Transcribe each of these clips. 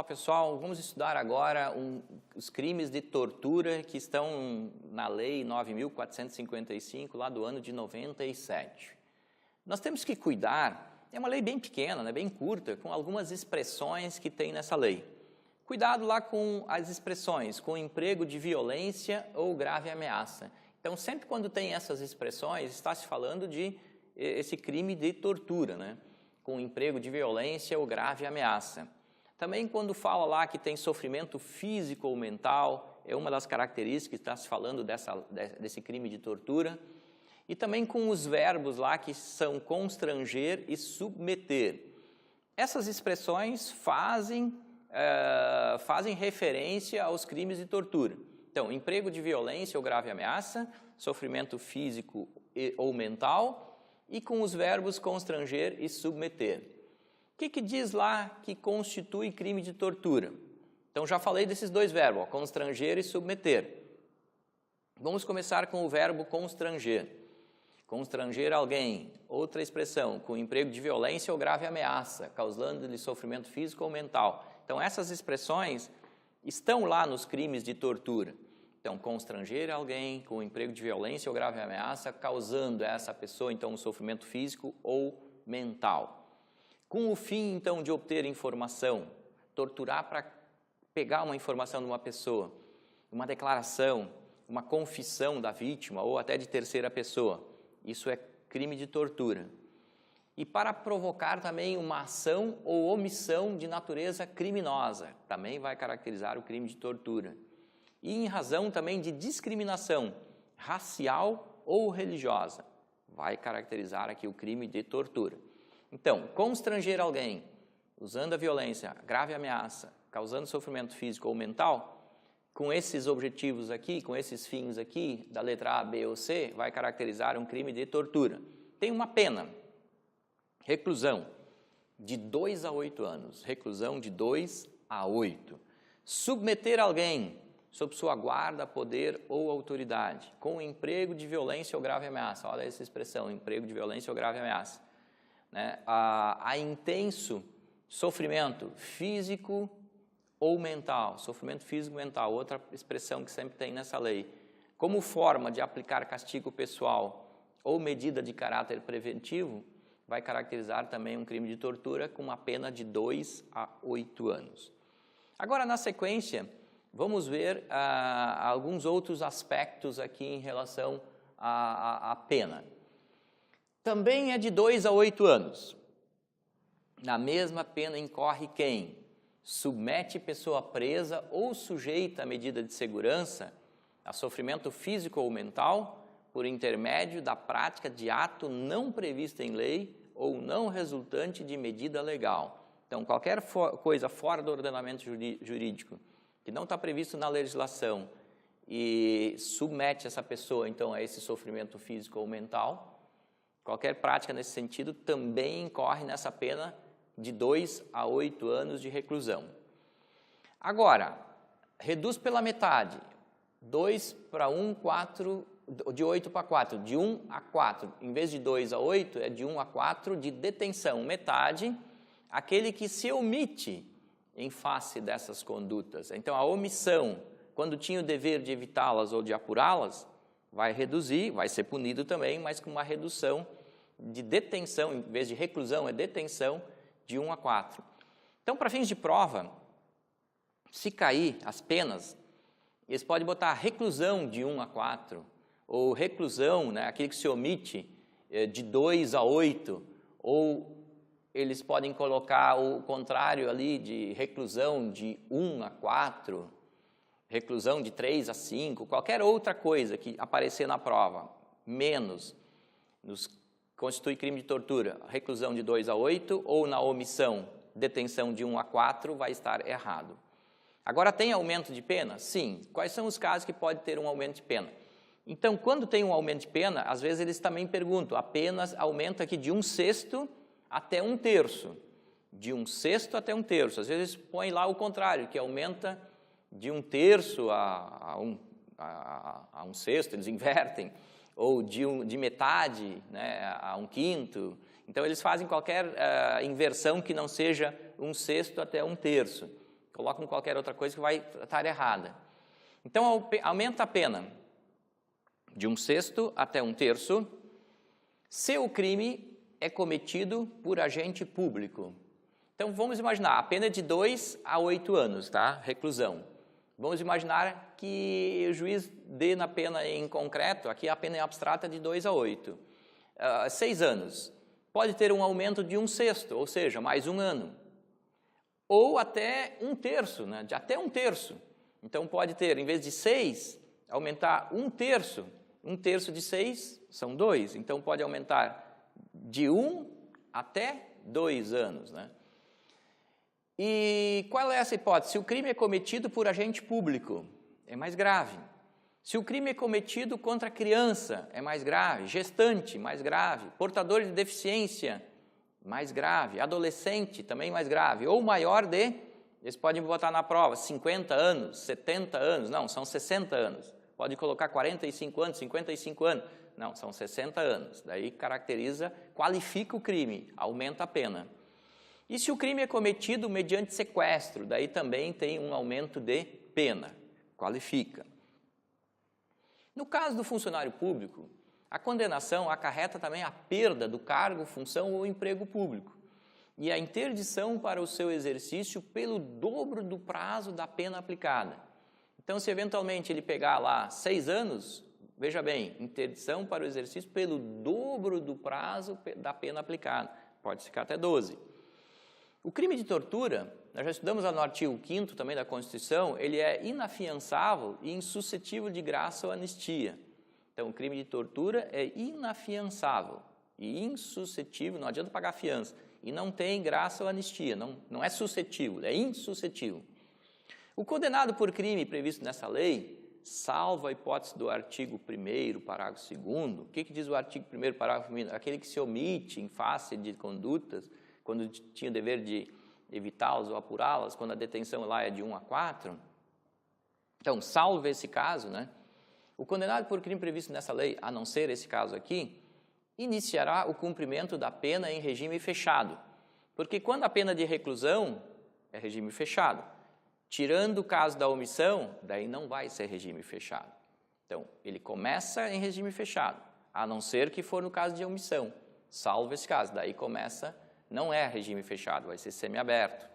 pessoal, vamos estudar agora os crimes de tortura que estão na Lei 9.455, lá do ano de 97. Nós temos que cuidar, é uma lei bem pequena, né, bem curta, com algumas expressões que tem nessa lei. Cuidado lá com as expressões, com emprego de violência ou grave ameaça. Então, sempre quando tem essas expressões, está se falando de esse crime de tortura, né, com emprego de violência ou grave ameaça. Também quando fala lá que tem sofrimento físico ou mental, é uma das características que está se falando desse crime de tortura. E também com os verbos lá que são constranger e submeter. Essas expressões fazem referência aos crimes de tortura. Então, emprego de violência ou grave ameaça, sofrimento físico ou mental, e com os verbos constranger e submeter. O que diz lá que constitui crime de tortura? Então, já falei desses dois verbos, ó, constranger e submeter. Vamos começar com o verbo constranger. Constranger alguém, outra expressão, com emprego de violência ou grave ameaça, causando-lhe sofrimento físico ou mental. Então, essas expressões estão lá nos crimes de tortura. Então, constranger alguém com emprego de violência ou grave ameaça, causando a essa pessoa, então, um sofrimento físico ou mental. Com o fim, então, de obter informação, torturar para pegar uma informação de uma pessoa, uma declaração, uma confissão da vítima ou até de terceira pessoa. Isso é crime de tortura. E para provocar também uma ação ou omissão de natureza criminosa, também vai caracterizar o crime de tortura. E em razão também de discriminação racial ou religiosa, vai caracterizar aqui o crime de tortura. Então, constranger alguém, usando a violência, grave ameaça, causando sofrimento físico ou mental, com esses objetivos aqui, com esses fins aqui, da letra A, B ou C, vai caracterizar um crime de tortura. Tem uma pena, reclusão, de 2 a 8 anos, reclusão de 2 a 8. Submeter alguém sob sua guarda, poder ou autoridade, com emprego de violência ou grave ameaça. Olha essa expressão, emprego de violência ou grave ameaça. Né? A intenso sofrimento físico ou mental, sofrimento físico mental, outra expressão que sempre tem nessa lei, como forma de aplicar castigo pessoal ou medida de caráter preventivo, vai caracterizar também um crime de tortura com uma pena de 2 a 8 anos. Agora, na sequência, vamos ver alguns outros aspectos aqui em relação à pena. Também é de 2 a 8 anos. Na mesma pena incorre quem submete pessoa presa ou sujeita à medida de segurança a sofrimento físico ou mental por intermédio da prática de ato não previsto em lei ou não resultante de medida legal. Então, qualquer coisa fora do ordenamento jurídico que não está previsto na legislação e submete essa pessoa, então, a esse sofrimento físico ou mental, qualquer prática nesse sentido também incorre nessa pena de 2 a 8 anos de reclusão. Agora, reduz pela metade, 2 para 1, 4, de 8 para 4, de 1 a 4, em vez de 2 a 8, é de 1 a 4 de detenção, metade, aquele que se omite em face dessas condutas. Então, a omissão, quando tinha o dever de evitá-las ou de apurá-las, vai reduzir, vai ser punido também, mas com uma redução de detenção, em vez de reclusão, é detenção, de 1 a 4. Então, para fins de prova, se cair as penas, eles podem botar reclusão de 1 a 4, ou reclusão, né, aquele que se omite, de 2 a 8, ou eles podem colocar o contrário ali de reclusão de 1 a 4, reclusão de 3 a 5, qualquer outra coisa que aparecer na prova, menos, constitui crime de tortura, reclusão de 2 a 8, ou na omissão, detenção de 1 a 4, vai estar errado. Agora, tem aumento de pena? Sim. Quais são os casos que pode ter um aumento de pena? Então, quando tem um aumento de pena, às vezes eles também perguntam, a pena aumenta aqui de 1/6 até 1/3. De 1/6 até 1/3. Às vezes põe lá o contrário, que aumenta de 1/3 a 1/6, eles invertem, ou de metade, né, a 1/5. Então, eles fazem qualquer inversão que não seja 1/6 até 1/3. colocam qualquer outra coisa que vai estar errada. Então, aumenta a pena de 1/6 até 1/3 se o crime é cometido por agente público. Então, vamos imaginar, a pena é de 2 a 8 anos, tá? Reclusão. Vamos imaginar que o juiz dê na pena em concreto, aqui a pena é abstrata de 2 a 8. 6 anos. Pode ter um aumento de 1/6, ou seja, mais 1 ano. Ou até 1/3, né? De até 1/3. Então, pode ter, em vez de 6, aumentar 1/3. 1/3 de 6 são 2. Então, pode aumentar de 1 até 2 anos, né? E qual é essa hipótese? Se o crime é cometido por agente público, é mais grave. Se o crime é cometido contra criança, é mais grave. Gestante, mais grave. Portador de deficiência, mais grave. Adolescente, também mais grave. Ou maior de, eles podem botar na prova, 50 anos, 70 anos. Não, são 60 anos. Pode colocar 45 anos, 55 anos. Não, são 60 anos. Daí caracteriza, qualifica o crime, aumenta a pena. E se o crime é cometido mediante sequestro, daí também tem um aumento de pena, qualifica. No caso do funcionário público, a condenação acarreta também a perda do cargo, função ou emprego público e a interdição para o seu exercício pelo dobro do prazo da pena aplicada. Então, se eventualmente ele pegar lá 6 anos, veja bem, interdição para o exercício pelo dobro do prazo da pena aplicada, pode ficar até 12. O crime de tortura, nós já estudamos lá no artigo 5º também da Constituição, ele é inafiançável e insuscetível de graça ou anistia. Então, o crime de tortura é inafiançável e insuscetível, não adianta pagar fiança, e não tem graça ou anistia, não é suscetível, é insuscetível. O condenado por crime previsto nessa lei, salvo a hipótese do artigo 1º, parágrafo 2º, o que diz o artigo 1º, parágrafo 1º? Aquele que se omite em face de condutas, quando tinha o dever de evitá-las ou apurá-las, quando a detenção lá é de 1 a 4. Então, salvo esse caso, né, o condenado por crime previsto nessa lei, a não ser esse caso aqui, iniciará o cumprimento da pena em regime fechado. Porque quando a pena de reclusão é regime fechado, tirando o caso da omissão, daí não vai ser regime fechado. Então, ele começa em regime fechado, a não ser que for no caso de omissão, salvo esse caso, daí começa... Não é regime fechado, vai ser semiaberto.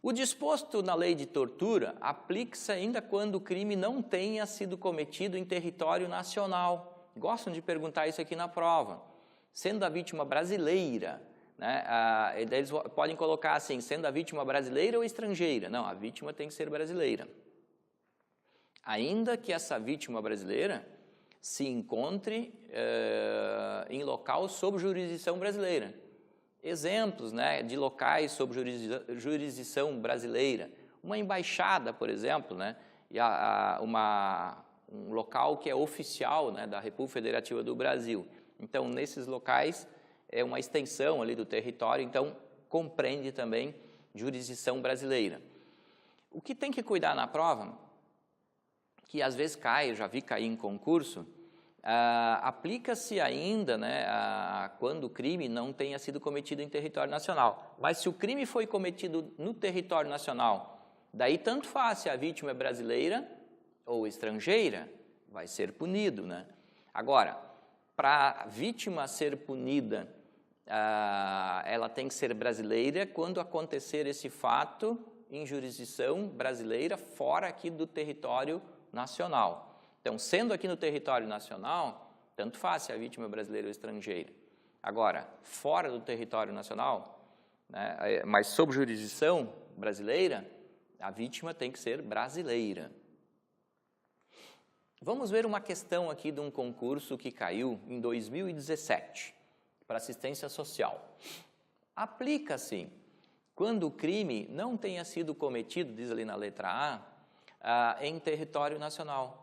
O disposto na lei de tortura aplica-se ainda quando o crime não tenha sido cometido em território nacional. Gostam de perguntar isso aqui na prova. Sendo a vítima brasileira, né, eles podem colocar assim, sendo a vítima brasileira ou estrangeira. Não, a vítima tem que ser brasileira. Ainda que essa vítima brasileira se encontre em local sob jurisdição brasileira. Exemplos, né, de locais sob jurisdição brasileira. Uma embaixada, por exemplo, né, e um local que é oficial, né, da República Federativa do Brasil. Então, nesses locais, é uma extensão ali do território, então, compreende também jurisdição brasileira. O que tem que cuidar na prova, que às vezes cai, eu já vi cair em concurso, aplica-se ainda, né, quando o crime não tenha sido cometido em território nacional. Mas se o crime foi cometido no território nacional, daí tanto faz se a vítima é brasileira ou estrangeira, vai ser punido, né? Agora, para a vítima ser punida, ela tem que ser brasileira quando acontecer esse fato em jurisdição brasileira fora aqui do território nacional. Então, sendo aqui no território nacional, tanto faz se a vítima é brasileira ou estrangeira. Agora, fora do território nacional, né, mas sob jurisdição brasileira, a vítima tem que ser brasileira. Vamos ver uma questão aqui de um concurso que caiu em 2017, para assistência social. Aplica-se quando o crime não tenha sido cometido, diz ali na letra A, em território nacional.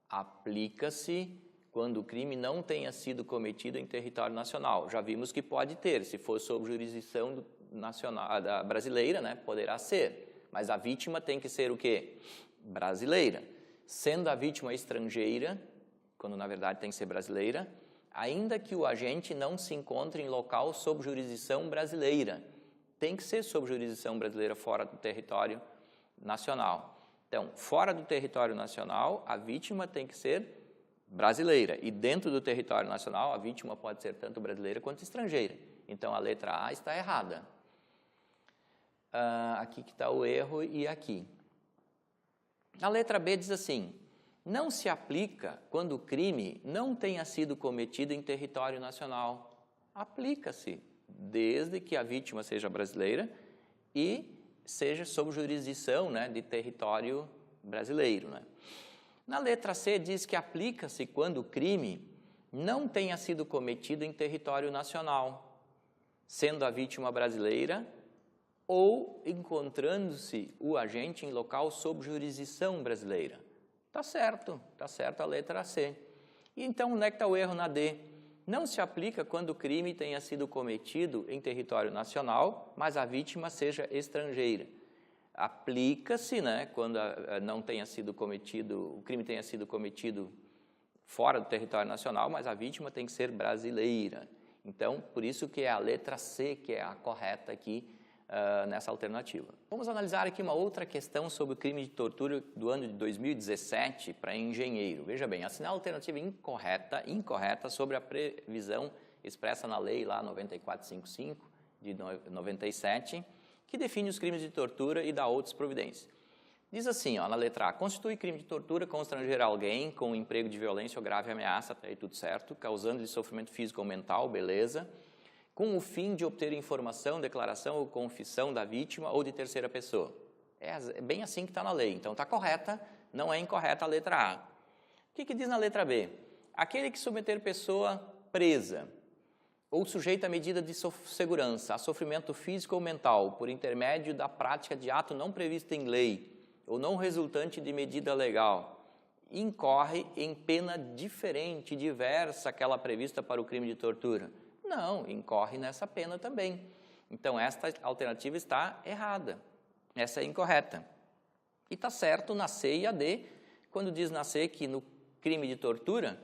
Aplica-se quando o crime não tenha sido cometido em território nacional. Já vimos que pode ter, se for sob jurisdição nacional, brasileira, né, poderá ser. Mas a vítima tem que ser o quê? Brasileira. Sendo a vítima estrangeira, quando na verdade tem que ser brasileira, ainda que o agente não se encontre em local sob jurisdição brasileira. Tem que ser sob jurisdição brasileira fora do território nacional. Então, fora do território nacional, a vítima tem que ser brasileira. E dentro do território nacional, a vítima pode ser tanto brasileira quanto estrangeira. Então, a letra A está errada. Aqui que está o erro e aqui. A letra B diz assim: não se aplica quando o crime não tenha sido cometido em território nacional. Aplica-se, desde que a vítima seja brasileira e seja sob jurisdição, né, de território brasileiro. Né? Na letra C diz que aplica-se quando o crime não tenha sido cometido em território nacional, sendo a vítima brasileira ou encontrando-se o agente em local sob jurisdição brasileira. Tá certo a letra C. E então, onde é que está o erro na D? Não se aplica quando o crime tenha sido cometido em território nacional, mas a vítima seja estrangeira. Aplica-se, né, quando não tenha sido cometido, o crime tenha sido cometido fora do território nacional, mas a vítima tem que ser brasileira. Então, por isso que é a letra C que é a correta aqui nessa alternativa. Vamos analisar aqui uma outra questão sobre o crime de tortura do ano de 2017 para engenheiro. Veja bem, assinar a alternativa incorreta sobre a previsão expressa na lei lá 9455 de 97, que define os crimes de tortura e dá outras providências. Diz assim, ó, na letra A: constitui crime de tortura constranger alguém com emprego de violência ou grave ameaça, até aí tudo certo, causando-lhe sofrimento físico ou mental, beleza, com o fim de obter informação, declaração ou confissão da vítima ou de terceira pessoa. É bem assim que está na lei, então está correta, não é incorreta a letra A. O que diz na letra B? Aquele que submeter pessoa presa ou sujeita a medida de segurança a sofrimento físico ou mental por intermédio da prática de ato não previsto em lei ou não resultante de medida legal, incorre em pena diferente, diversa àquela prevista para o crime de tortura. Não, incorre nessa pena também. Então, esta alternativa está errada. Essa é incorreta. E está certo na C e a D, quando diz na C que no crime de tortura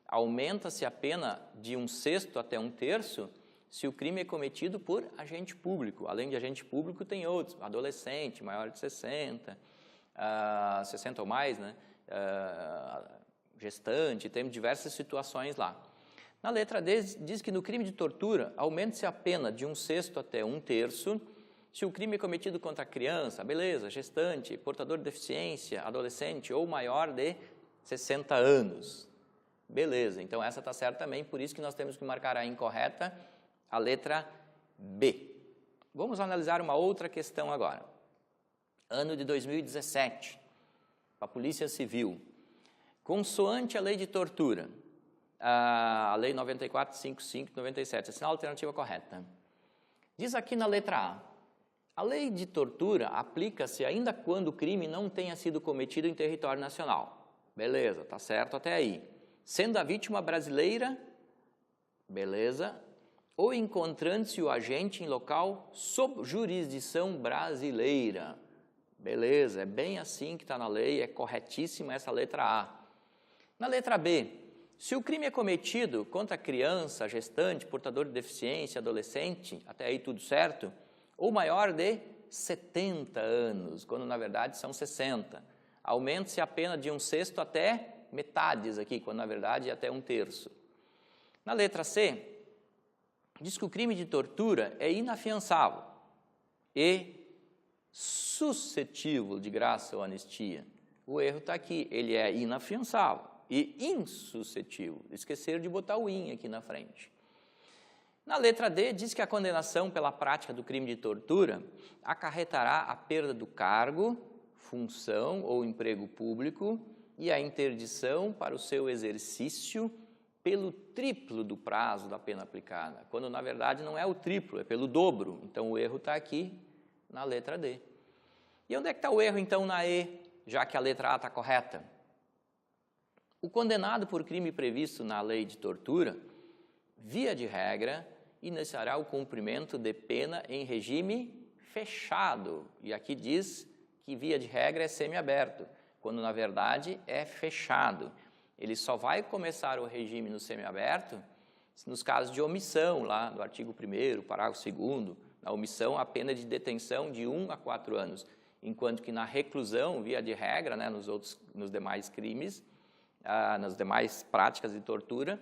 aumenta-se a pena de 1/6 até 1/3 se o crime é cometido por agente público. Além de agente público, tem outros, adolescente, maior de 60, 60 ou mais, né? Gestante, tem diversas situações lá. Na letra D, diz que no crime de tortura, aumenta-se a pena de 1/6 até 1/3 se o crime é cometido contra criança, beleza, gestante, portador de deficiência, adolescente ou maior de 60 anos. Beleza, então essa está certa também, por isso que nós temos que marcar a incorreta, a letra B. Vamos analisar uma outra questão agora. Ano de 2017, a Polícia Civil. Consoante a lei de tortura, a lei 9455 de 97, assinala a alternativa correta. Diz aqui na letra A lei de tortura aplica-se ainda quando o crime não tenha sido cometido em território nacional. Beleza, tá certo até aí. Sendo a vítima brasileira, beleza, ou encontrando-se o agente em local sob jurisdição brasileira. Beleza, é bem assim que está na lei, é corretíssima essa letra A. Na letra B, se o crime é cometido contra criança, gestante, portador de deficiência, adolescente, até aí tudo certo, ou maior de 70 anos, quando na verdade são 60, aumenta-se a pena de 1/6 até metades aqui, quando na verdade é até 1/3. Na letra C, diz que o crime de tortura é inafiançável e suscetível de graça ou anistia. O erro está aqui, ele é inafiançável e insuscetível. Esqueceram de botar o in aqui na frente. Na letra D, diz que a condenação pela prática do crime de tortura acarretará a perda do cargo, função ou emprego público e a interdição para o seu exercício pelo triplo do prazo da pena aplicada, quando na verdade não é o triplo, é pelo dobro. Então o erro está aqui na letra D. E onde é que está o erro então na E, já que a letra A está correta? O condenado por crime previsto na lei de tortura, via de regra, iniciará o cumprimento de pena em regime fechado. E aqui diz que via de regra é semiaberto, quando na verdade é fechado. Ele só vai começar o regime no semiaberto nos casos de omissão, lá do artigo 1º, parágrafo 2º, na omissão a pena de detenção de 1 a 4 anos. enquanto que na reclusão, via de regra, né, nos demais crimes, nas demais práticas de tortura,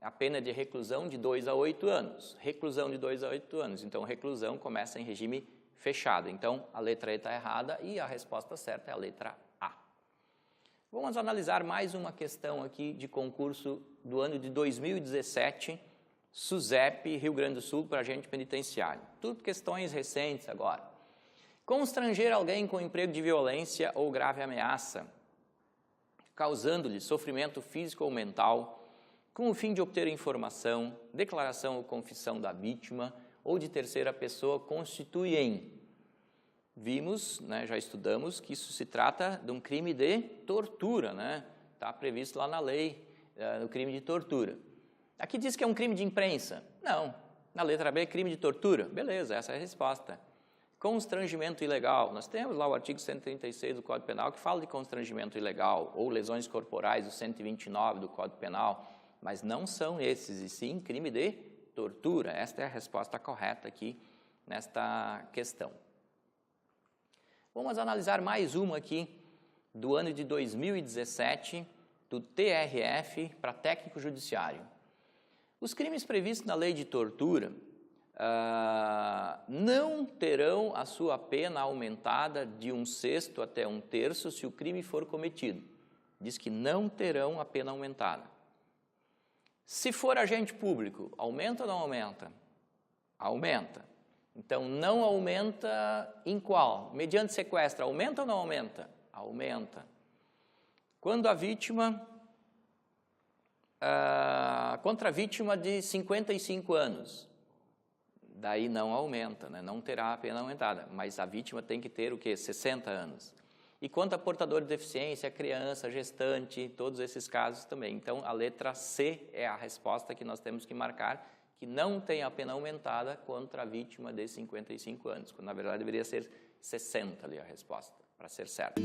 a pena de reclusão de 2 a 8 anos. Reclusão de 2 a 8 anos. Então, reclusão começa em regime fechado. Então, a letra E está errada e a resposta certa é a letra A. Vamos analisar mais uma questão aqui de concurso do ano de 2017, SUSEP, Rio Grande do Sul, para agente penitenciário. Tudo questões recentes agora. Constranger alguém com emprego de violência ou grave ameaça, causando-lhe sofrimento físico ou mental, com o fim de obter informação, declaração ou confissão da vítima ou de terceira pessoa, constituem. Vimos, né, já estudamos, que isso se trata de um crime de tortura, né? Está previsto lá na lei, no crime de tortura. Aqui diz que é um crime de imprensa. Não. Na letra B, crime de tortura. Beleza, essa é a resposta. Constrangimento ilegal. Nós temos lá o artigo 136 do Código Penal que fala de constrangimento ilegal, ou lesões corporais, o 129 do Código Penal, mas não são esses, e sim crime de tortura. Esta é a resposta correta aqui nesta questão. Vamos analisar mais uma aqui do ano de 2017, do TRF para técnico judiciário. Os crimes previstos na lei de tortura não terão a sua pena aumentada de 1/6 até 1/3 se o crime for cometido. Diz que não terão a pena aumentada. Se for agente público, aumenta ou não aumenta? Aumenta. Então, não aumenta em qual? Mediante sequestro, aumenta ou não aumenta? Aumenta. Quando a vítima, contra a vítima de 55 anos, daí não aumenta, né? Não terá a pena aumentada, mas a vítima tem que ter o quê? 60 anos. E quanto a portador de deficiência, criança, gestante, todos esses casos também. Então, a letra C é a resposta que nós temos que marcar, que não tem a pena aumentada contra a vítima de 55 anos, quando na verdade deveria ser 60 ali a resposta, para ser certo.